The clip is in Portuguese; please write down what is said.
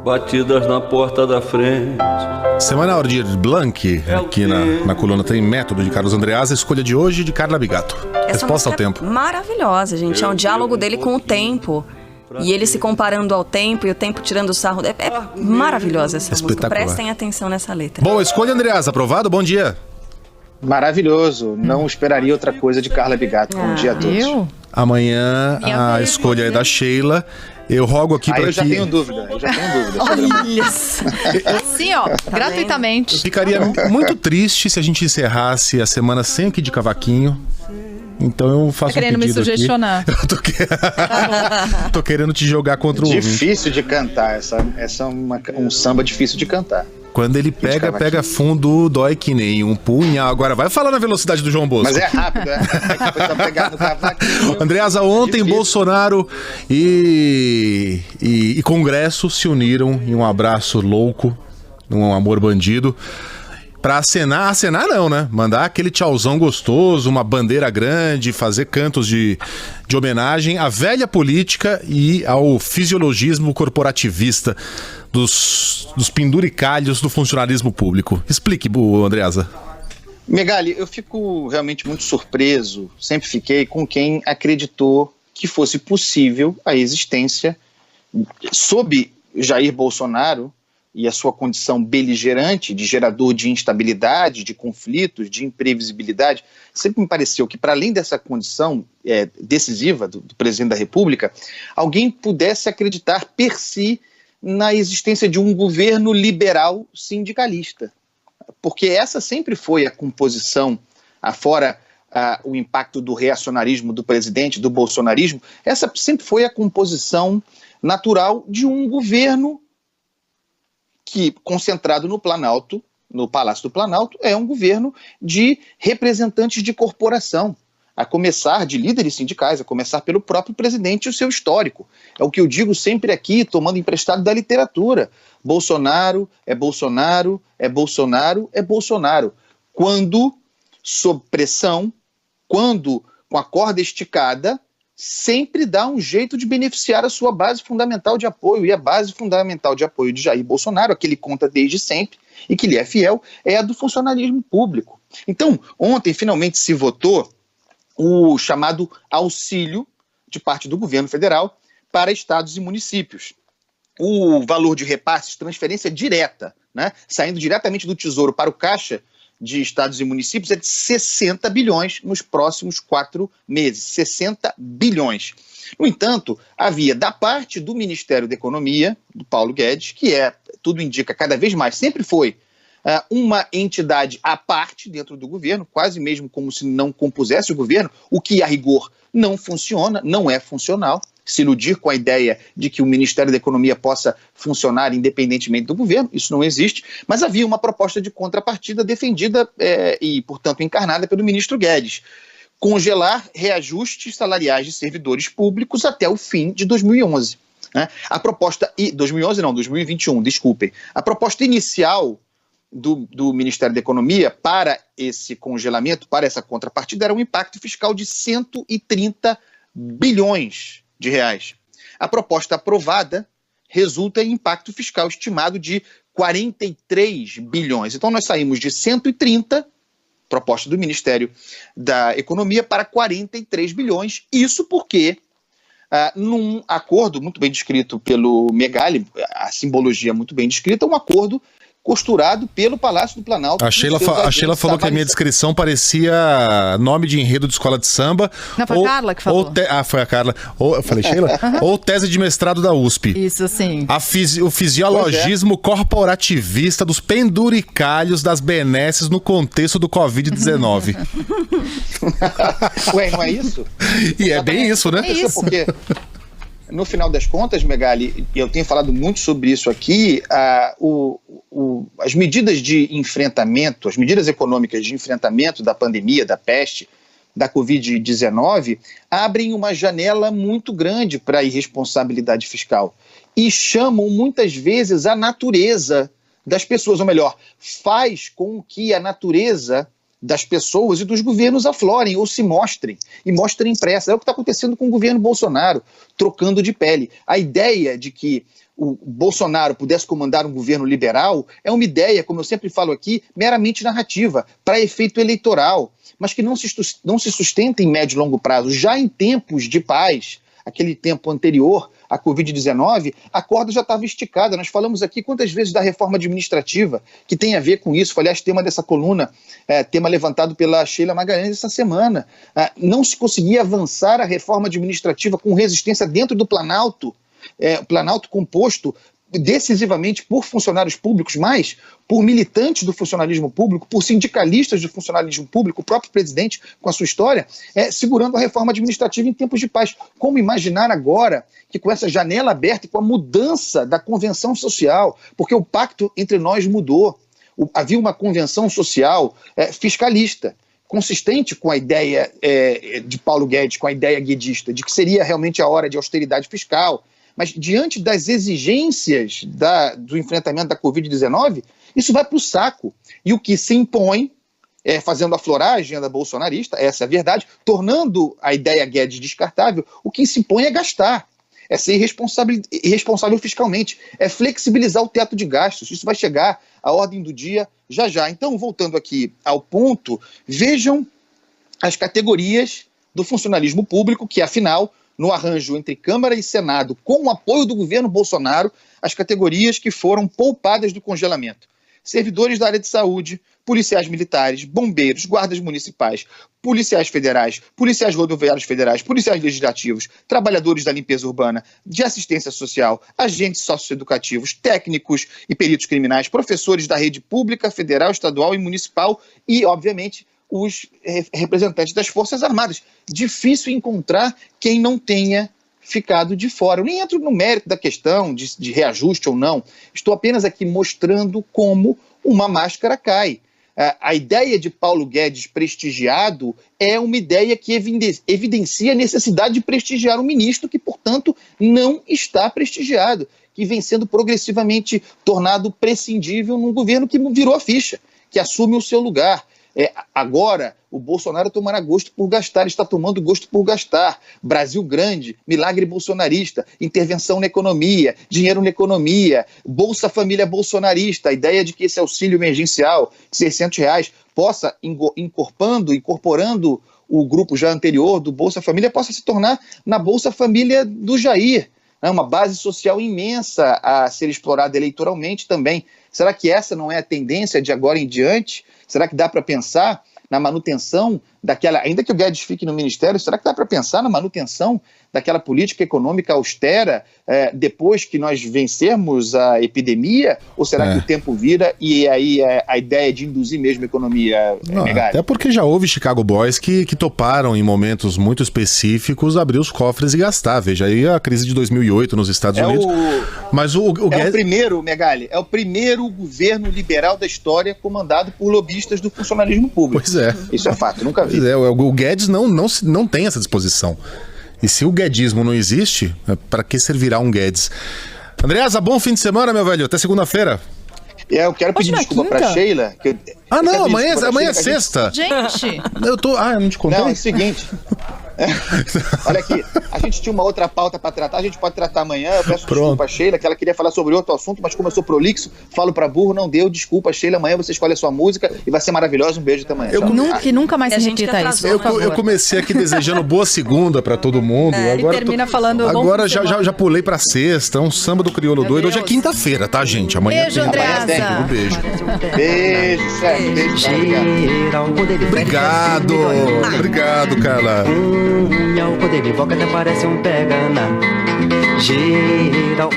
batidas na porta da frente. Semana Aldir Blanc, aqui na coluna Tem Método, de Carlos Andreasa. Escolha de hoje, de Carla Bigato. Resposta ao tempo. Maravilhosa, gente. É um diálogo dele com o tempo. E ele se comparando ao tempo e o tempo tirando o sarro. É maravilhosa essa música. Prestem atenção nessa letra. Boa escolha, Andreasa. Aprovado? Bom dia. Maravilhoso. Não esperaria outra coisa de Carla Bigato. Bom dia a todos. Amanhã a escolha é da Sheila. Eu rogo aqui para que... Eu já tenho dúvida. Olha assim, ó, gratuitamente. Ficaria muito triste se a gente encerrasse a semana sem o Kid Cavaquinho. Então eu faço um pedido me sugestionar. Aqui. Eu tô querendo te jogar contra o Difícil de cantar. Essa é um samba difícil de cantar. Quando ele pega fundo, dói que nem um punhal. Agora vai falar na velocidade do João Bosco. Mas é rápido, né? Depois vai pegar no cavaquinho. Andreasa, ontem Difícil. Bolsonaro e Congresso se uniram em um abraço louco, num amor bandido, pra acenar não, né? Mandar aquele tchauzão gostoso, uma bandeira grande, fazer cantos de homenagem à velha política e ao fisiologismo corporativista dos penduricalhos do funcionalismo público. Explique, Andreasa. Megali, eu fico realmente muito surpreso, sempre fiquei, com quem acreditou que fosse possível a existência, sob Jair Bolsonaro e a sua condição beligerante, de gerador de instabilidade, de conflitos, de imprevisibilidade. Sempre me pareceu que, para além dessa condição decisiva do presidente da República, alguém pudesse acreditar per si na existência de um governo liberal sindicalista. Porque essa sempre foi a composição, afora o impacto do reacionarismo do presidente, do bolsonarismo, essa sempre foi a composição natural de um governo que, concentrado no Planalto, no Palácio do Planalto, é um governo de representantes de corporação, a começar de líderes sindicais, a começar pelo próprio presidente e o seu histórico. É o que eu digo sempre aqui, tomando emprestado da literatura. Bolsonaro é Bolsonaro, é Bolsonaro, é Bolsonaro. Quando, sob pressão, quando com a corda esticada, sempre dá um jeito de beneficiar a sua base fundamental de apoio. E a base fundamental de apoio de Jair Bolsonaro, a que ele conta desde sempre e que lhe é fiel, é a do funcionalismo público. Então, ontem finalmente se votou o chamado auxílio de parte do governo federal para estados e municípios. O valor de repasses, transferência direta, né, saindo diretamente do Tesouro para o caixa de estados e municípios, é de 60 bilhões nos próximos 4 meses. 60 bilhões. No entanto, havia da parte do Ministério da Economia, do Paulo Guedes, que tudo indica, cada vez mais, sempre foi uma entidade à parte dentro do governo, quase mesmo como se não compusesse o governo, o que a rigor não funciona, não é funcional. Se iludir com a ideia de que o Ministério da Economia possa funcionar independentemente do governo, isso não existe, mas havia uma proposta de contrapartida defendida e, portanto, encarnada pelo ministro Guedes: congelar reajustes salariais de servidores públicos até o fim de 2011. Né? A proposta, 2021, desculpem. A proposta inicial do Ministério da Economia para esse congelamento, para essa contrapartida, era um impacto fiscal de 130 bilhões de reais. A proposta aprovada resulta em impacto fiscal estimado de 43 bilhões. Então nós saímos de 130, proposta do Ministério da Economia, para 43 bilhões. Isso porque, num acordo muito bem descrito pelo Megali, a simbologia muito bem descrita, um acordo costurado pelo Palácio do Planalto. A Sheila falou que a minha descrição parecia nome de enredo de escola de samba. Não, foi a Carla que falou. Foi a Carla. Eu falei, Sheila? Ou tese de mestrado da USP. Isso, sim. O fisiologismo corporativista dos penduricalhos das benesses no contexto do Covid-19. Ué, não é isso? E é bem isso, né? É isso. Porque, no final das contas, Megali, e eu tenho falado muito sobre isso aqui, as medidas de enfrentamento, as medidas econômicas de enfrentamento da pandemia, da peste, da Covid-19, abrem uma janela muito grande para a irresponsabilidade fiscal e chamam muitas vezes a natureza das pessoas, ou melhor, faz com que a natureza das pessoas e dos governos aflorem ou se mostrem, e mostrem pressa. É o que está acontecendo com o governo Bolsonaro, trocando de pele. A ideia de que o Bolsonaro pudesse comandar um governo liberal é uma ideia, como eu sempre falo aqui, meramente narrativa, para efeito eleitoral, mas que não se sustenta em médio e longo prazo. Já em tempos de paz, aquele tempo anterior à Covid-19, a corda já estava esticada. Nós falamos aqui quantas vezes da reforma administrativa, que tem a ver com isso. Foi, aliás, tema dessa coluna, tema levantado pela Sheila Magalhães essa semana. Não se conseguia avançar a reforma administrativa com resistência dentro do Planalto, Planalto composto decisivamente por funcionários públicos, mas por militantes do funcionalismo público, por sindicalistas do funcionalismo público, o próprio presidente com a sua história, segurando a reforma administrativa em tempos de paz. Como imaginar agora que com essa janela aberta e com a mudança da convenção social, porque o pacto entre nós mudou, havia uma convenção social fiscalista, consistente com a ideia de Paulo Guedes, com a ideia guedista, de que seria realmente a hora de austeridade fiscal. Mas diante das exigências do enfrentamento da Covid-19, isso vai para o saco. E o que se impõe, fazendo a floragem da bolsonarista, essa é a verdade, tornando a ideia Guedes descartável, o que se impõe é gastar, é ser irresponsável fiscalmente, é flexibilizar o teto de gastos. Isso vai chegar à ordem do dia já já. Então, voltando aqui ao ponto, vejam as categorias do funcionalismo público, que afinal, no arranjo entre Câmara e Senado, com o apoio do governo Bolsonaro, as categorias que foram poupadas do congelamento. Servidores da área de saúde, policiais militares, bombeiros, guardas municipais, policiais federais, policiais rodoviários federais, policiais legislativos, trabalhadores da limpeza urbana, de assistência social, agentes socioeducativos, técnicos e peritos criminais, professores da rede pública, federal, estadual e municipal e, obviamente, os representantes das Forças Armadas. Difícil encontrar quem não tenha ficado de fora. Eu nem entro no mérito da questão de reajuste ou não. Estou apenas aqui mostrando como uma máscara cai. A ideia de Paulo Guedes prestigiado é uma ideia que evidencia a necessidade de prestigiar um ministro que, portanto, não está prestigiado, que vem sendo progressivamente tornado prescindível num governo que virou a ficha, que assume o seu lugar. Agora, o Bolsonaro tomará gosto por gastar, está tomando gosto por gastar. Brasil grande, milagre bolsonarista, intervenção na economia, dinheiro na economia, Bolsa Família bolsonarista, a ideia de que esse auxílio emergencial de R$600 possa, incorporando o grupo já anterior do Bolsa Família, possa se tornar na Bolsa Família do Jair. Uma base social imensa a ser explorada eleitoralmente também. Será que essa não é a tendência de agora em diante? Será que dá para pensar na manutenção daquela, ainda que o Guedes fique no ministério, será que dá para pensar na manutenção daquela política econômica austera depois que nós vencermos a epidemia? Ou será que o tempo vira e aí a ideia de induzir mesmo a economia? Até porque já houve Chicago Boys que toparam em momentos muito específicos abrir os cofres e gastar. Veja aí a crise de 2008 nos Estados Unidos. Mas o Guedes... o primeiro, Megali, é o primeiro governo liberal da história comandado por lobistas do funcionalismo público. Pois é. Isso é fato, nunca vi. Pois é, o Guedes não tem essa disposição. E se o guedismo não existe, para que servirá um Guedes? Andreasa, bom fim de semana, meu velho. Até segunda-feira. Eu quero pedir desculpa para Sheila. Amanhã é sexta. Gente! Eu não te contei? Não, é o seguinte. Olha aqui, a gente tinha uma outra pauta para tratar, a gente pode tratar amanhã. Eu peço desculpa a Sheila, que ela queria falar sobre outro assunto, mas como eu sou prolixo, falo para burro, não deu. Desculpa, Sheila, amanhã você escolhe a sua música e vai ser maravilhoso. Um beijo até amanhã. Nunca mais se repita isso. Eu comecei aqui desejando boa segunda para todo mundo. Agora e termina falando. Agora já pulei para sexta, um samba do crioulo doido. Hoje é quinta-feira, tá, gente? Amanhã beijo, Andreasa. Um beijo. Beijo, chefe. Beijo, Obrigado, Carla. Quando ele invoca até parece um pega na geral.